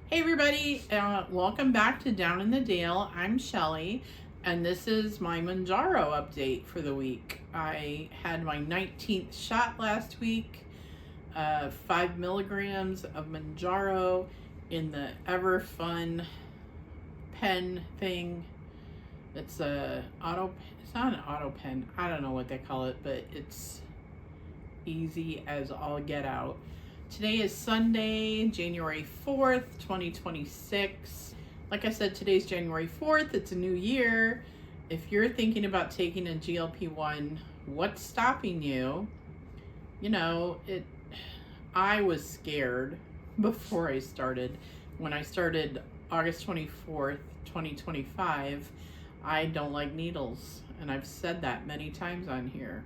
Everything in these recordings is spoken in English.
Hey everybody, welcome back to Down in the Dale. I'm Shelly, and this is my Mounjaro update for the week. I had my 19th shot last week, 5 milligrams of Mounjaro in the ever fun pen thing. It's it's not an auto pen. I don't know what they call it, but it's easy as all get out. Today is Sunday, January 4th, 2026. Like I said, today's January 4th. It's a new year. If you're thinking about taking a GLP-1, what's stopping you? I was scared before I started. When I started August 24th, 2025, I don't like needles. And I've said that many times on here.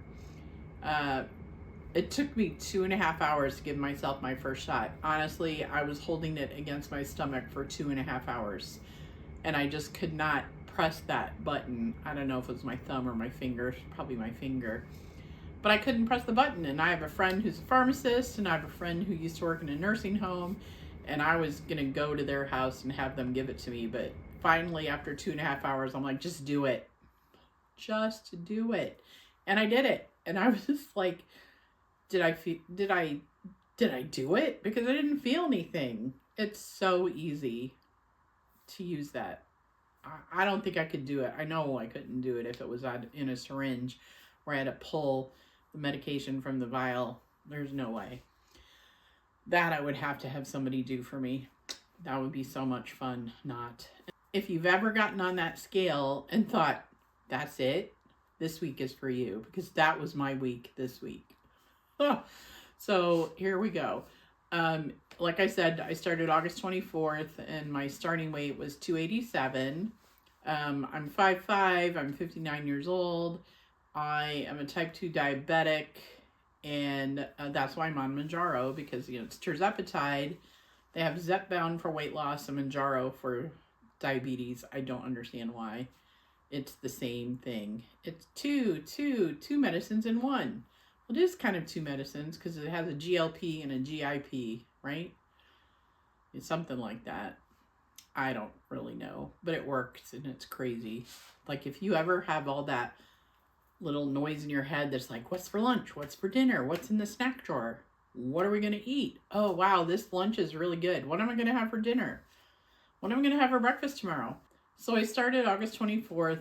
It took me 2.5 hours to give myself my first shot. Honestly, I was holding it against my stomach for 2.5 hours. And I just could not press that button. I don't know if it was my thumb or my finger. Probably my finger. But I couldn't press the button. And I have a friend who's a pharmacist. And I have a friend who used to work in a nursing home. And I was going to go to their house and have them give it to me. But finally, after 2.5 hours, I'm like, just do it. Just do it. And I did it. And I was just like, did I do it? Because I didn't feel anything. It's so easy to use that. I don't think I could do it. I know I couldn't do it if it was in a syringe where I had to pull the medication from the vial. There's no way. That I would have to have somebody do for me. That would be so much fun. Not. If you've ever gotten on that scale and thought, that's it, this week is for you. Because that was my week this week. So here we go. Like I said, I started August 24th and my starting weight was 287. I'm 5'5", I'm 59 years old. I am a type 2 diabetic, and that's why I'm on Mounjaro, because it's tirzepatide. They have Zepbound for weight loss and Mounjaro for diabetes. I don't understand why. It's the same thing. It's two medicines in one. It is kind of two medicines because it has a GLP and a GIP, right? It's something like that. I don't really know, but it works and it's crazy. Like if you ever have all that little noise in your head that's like, what's for lunch? What's for dinner? What's in the snack drawer? What are we going to eat? Oh, wow, this lunch is really good. What am I going to have for dinner? What am I going to have for breakfast tomorrow? So I started August 24th,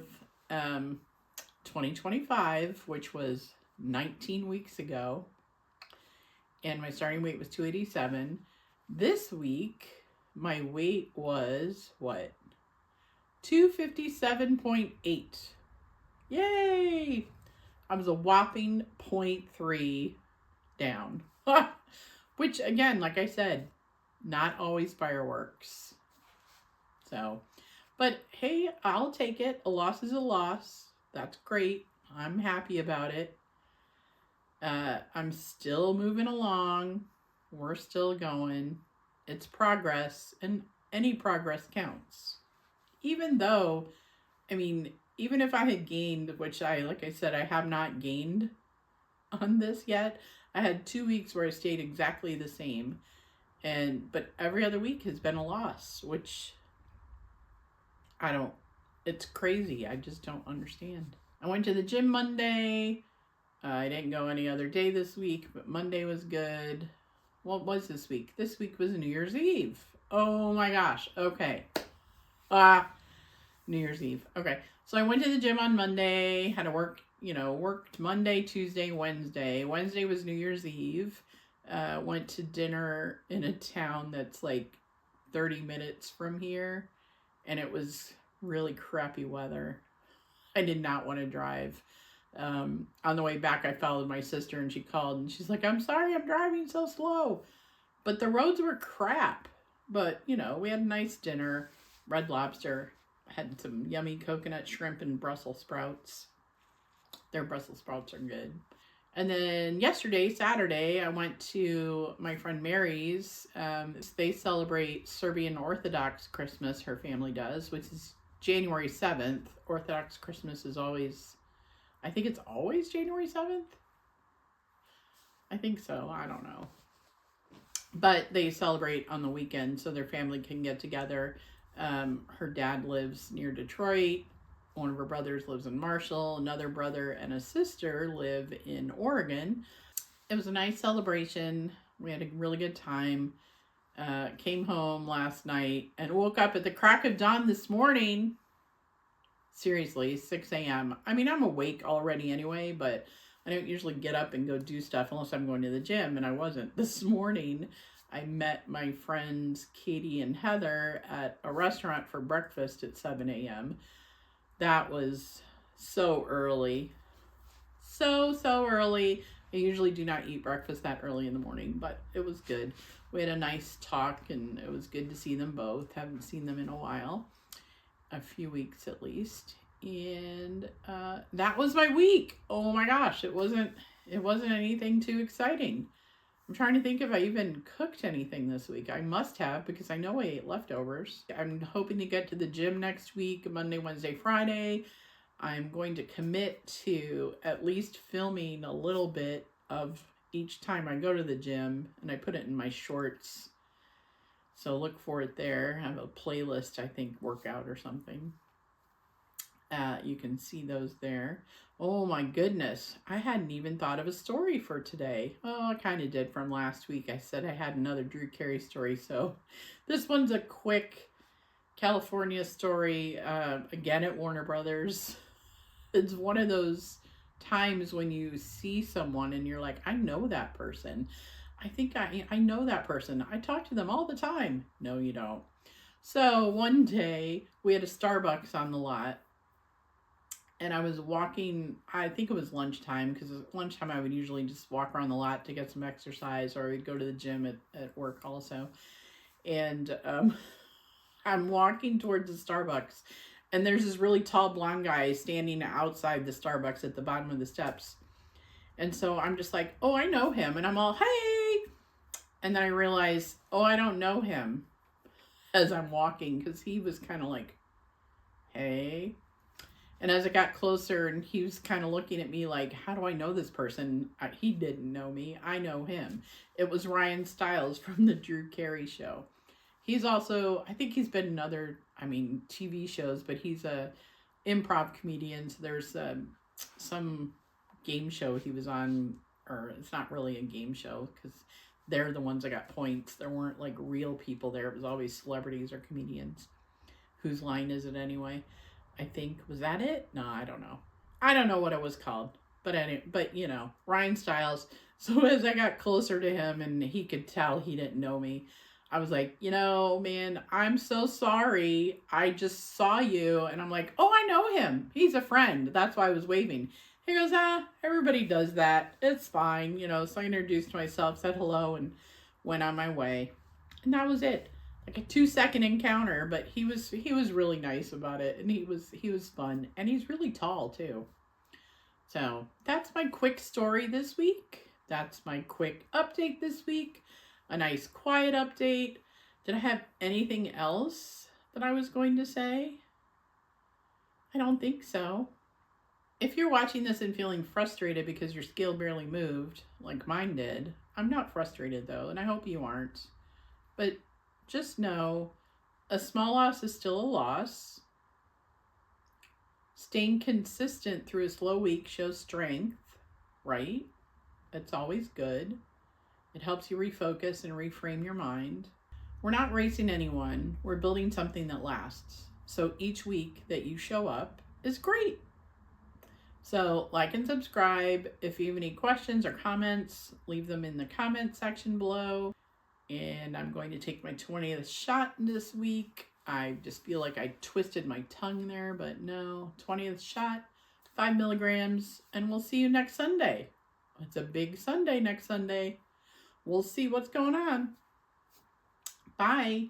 2025, which was 19 weeks ago, and my starting weight was 287. This week my weight was 257.8. Yay! I was a whopping 0.3 down. Which again, like I said, not always fireworks. So, but hey, I'll take it. A loss is a loss. That's great. I'm happy about it. I'm still moving along. We're still going. It's progress, and any progress counts. Even though, even if I had gained, which like I said, I have not gained on this yet. I had 2 weeks where I stayed exactly the same. But every other week has been a loss, which it's crazy. I just don't understand. I went to the gym Monday. I didn't go any other day this week, but Monday was good. What was this week? This week was New Year's Eve. Oh my gosh. Okay. New Year's Eve. Okay. So I went to the gym on Monday, had to worked Monday, Tuesday, Wednesday. Wednesday was New Year's Eve. Went to dinner in a town that's like 30 minutes from here, and it was really crappy weather. I did not want to drive. On the way back, I followed my sister and she called and she's like, I'm sorry, I'm driving so slow. But the roads were crap. But, we had a nice dinner. Red Lobster. Had some yummy coconut shrimp and Brussels sprouts. Their Brussels sprouts are good. And then yesterday, Saturday, I went to my friend Mary's. They celebrate Serbian Orthodox Christmas, her family does, which is January 7th. Orthodox Christmas is always... I think it's always January 7th. I think so. I don't know. But they celebrate on the weekend so their family can get together. Her dad lives near Detroit. One of her brothers lives in Marshall. Another brother and a sister live in Oregon. It was a nice celebration. We had a really good time. Came home last night and woke up at the crack of dawn this morning. Seriously, 6 a.m. I mean, I'm awake already anyway, but I don't usually get up and go do stuff unless I'm going to the gym, and I wasn't. This morning, I met my friends Katie and Heather at a restaurant for breakfast at 7 a.m. That was so early. So early. I usually do not eat breakfast that early in the morning, but it was good. We had a nice talk, and it was good to see them both. Haven't seen them in a while. A few weeks at least. And that was my week. Oh my gosh, it wasn't anything too exciting. I'm trying to think if I even cooked anything this week. I must have, because I know I ate leftovers. I'm hoping to get to the gym next week, Monday, Wednesday, Friday. I'm going to commit to at least filming a little bit of each time I go to the gym, and I put it in my shorts. So look for it there. I have a playlist, I think, workout or something. You can see those there. Oh my goodness. I hadn't even thought of a story for today. Oh, I kind of did from last week. I said I had another Drew Carey story. So this one's a quick California story. Again at Warner Brothers. It's one of those times when you see someone and you're like, I know that person. I think I know that person. I talk to them all the time. No, you don't. So one day we had a Starbucks on the lot, and I was walking, I think it was lunchtime, because at lunchtime I would usually just walk around the lot to get some exercise, or I would go to the gym at work also. And I'm walking towards the Starbucks, and there's this really tall blonde guy standing outside the Starbucks at the bottom of the steps. And so I'm just like, oh, I know him. And I'm all, hey. And then I realize, oh, I don't know him as I'm walking, because he was kind of like, hey. And as I got closer, and he was kind of looking at me like, how do I know this person? He didn't know me. I know him. It was Ryan Stiles from the Drew Carey Show. He's also, I think he's been in other, TV shows, but he's a improv comedian. So there's some game show he was on, or it's not really a game show, because they're the ones that got points. There weren't like real people there. It was always celebrities or comedians. Whose line is it anyway? I think, was that it? No, I don't know. I don't know what it was called. But anyway, Ryan Stiles. So as I got closer to him and he could tell he didn't know me, I was like, man, I'm so sorry. I just saw you. And I'm like, oh, I know him. He's a friend. That's why I was waving. He goes, everybody does that. It's fine. So I introduced myself, said hello, and went on my way. And that was it. Like a 2-second encounter, but he was really nice about it, and he was fun, and he's really tall too. So that's my quick story this week. That's my quick update this week. A nice quiet update. Did I have anything else that I was going to say? I don't think so. If you're watching this and feeling frustrated because your scale barely moved, like mine did, I'm not frustrated though, and I hope you aren't. But just know, a small loss is still a loss. Staying consistent through a slow week shows strength, right? It's always good. It helps you refocus and reframe your mind. We're not racing anyone. We're building something that lasts. So each week that you show up is great. So like and subscribe. If you have any questions or comments, leave them in the comment section below. And I'm going to take my 20th shot this week. I just feel like I twisted my tongue there, but no. 20th shot, 5 milligrams, and we'll see you next Sunday. It's a big Sunday next Sunday. We'll see what's going on. Bye.